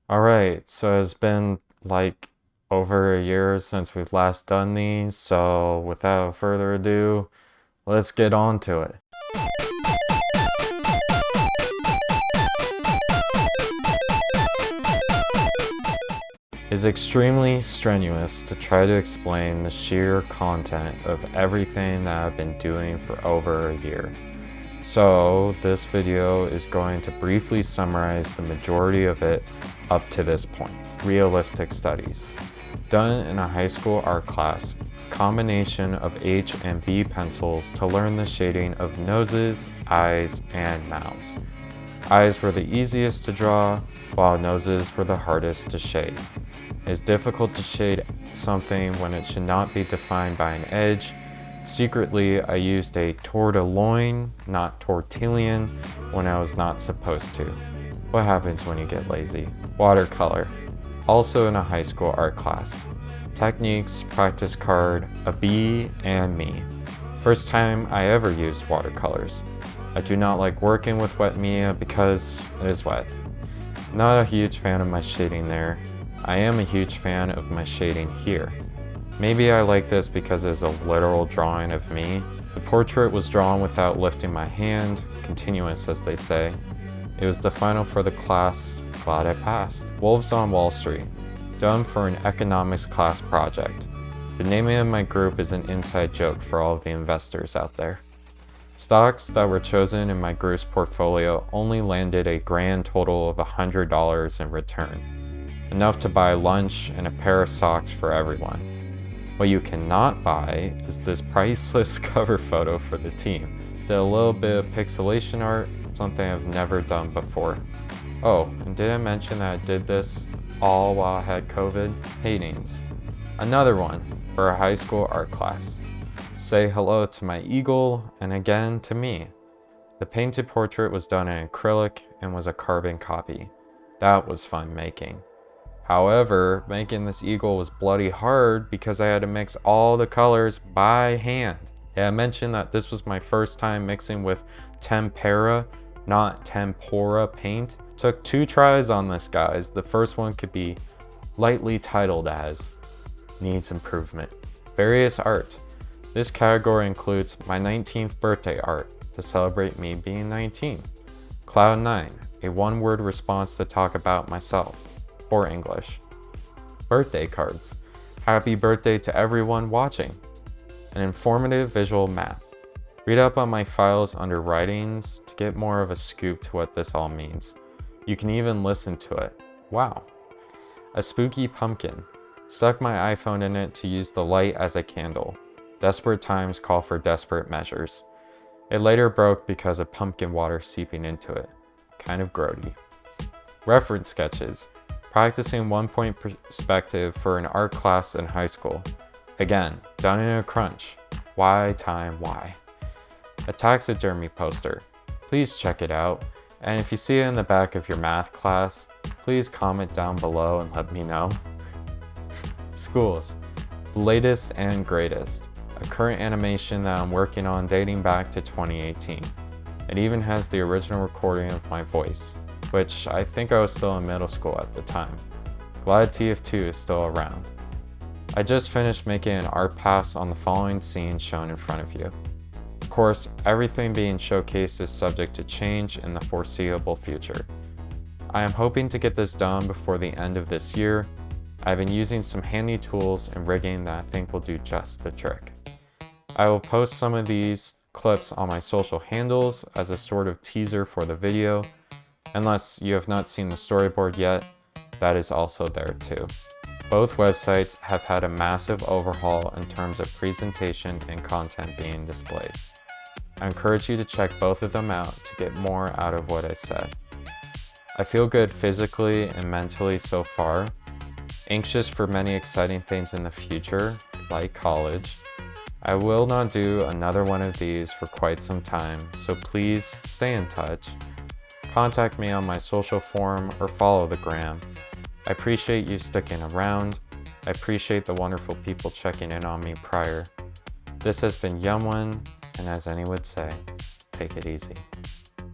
Alright, so it's been like over a year since we've last done these, so without further ado, let's get on to it. It's extremely strenuous to try to explain the sheer content of everything that I've been doing for over a year. So this video is going to briefly summarize the majority of it up to this point. Realistic studies. Done in a high school art class, combination of H and B pencils to learn the shading of noses, eyes, and mouths. Eyes were the easiest to draw, while noses were the hardest to shade. It's difficult to shade something when it should not be defined by an edge. Secretly, I used a tortillon, not tortillion, when I was not supposed to. What happens when you get lazy? Watercolor. Also in a high school art class. Techniques, practice card, a B, and me. First time I ever used watercolors. I do not like working with wet media because it is wet. Not a huge fan of my shading there. I am a huge fan of my shading here. Maybe I like this because it's a literal drawing of me. The portrait was drawn without lifting my hand, continuous as they say. It was the final for the class, glad I passed. Wolves on Wall Street, done for an economics class project. The name of my group is an inside joke for all of the investors out there. Stocks that were chosen in my group's portfolio only landed a grand total of $100 in return. Enough to buy lunch and a pair of socks for everyone. What you cannot buy is this priceless cover photo for the team. Did a little bit of pixelation art, something I've never done before. Oh, and did I mention that I did this all while I had COVID? Paintings. Another one for a high school art class. Say hello to my eagle, and again to me. The painted portrait was done in acrylic and was a carbon copy. That was fun making. However, making this eagle was bloody hard because I had to mix all the colors by hand. Yeah, I mentioned that this was my first time mixing with tempera, not tempera paint. Took 2 tries on this, guys. The first one could be lightly titled as Needs Improvement. Various art. This category includes my 19th birthday art to celebrate me being 19. Cloud 9, a one-word response to talk about myself. Or English. Birthday cards. Happy birthday to everyone watching. An informative visual map. Read up on my files under writings to get more of a scoop to what this all means. You can even listen to it. Wow. A spooky pumpkin. Stuck my iPhone in it to use the light as a candle. Desperate times call for desperate measures. It later broke because of pumpkin water seeping into it. Kind of grody. Reference sketches. Practicing one-point perspective for an art class in high school. Again, done in a crunch. Why time why? A taxidermy poster. Please check it out. And if you see it in the back of your math class, please comment down below and let me know. Schools. The latest and greatest. A current animation that I'm working on dating back to 2018. It even has the original recording of my voice, which I think I was still in middle school at the time. Glad TF2 is still around. I just finished making an art pass on the following scene shown in front of you. Of course, everything being showcased is subject to change in the foreseeable future. I am hoping to get this done before the end of this year. I've been using some handy tools and rigging that I think will do just the trick. I will post some of these clips on my social handles as a sort of teaser for the video. Unless you have not seen the storyboard yet, that is also there too. Both websites have had a massive overhaul in terms of presentation and content being displayed. I encourage you to check both of them out to get more out of what I said. I feel good physically and mentally so far, anxious for many exciting things in the future, like college. I will not do another one of these for quite some time, so please stay in touch. Contact me on my social forum or follow the gram. I appreciate you sticking around. I appreciate the wonderful people checking in on me prior. This has been Yumwin, and as any would say, take it easy.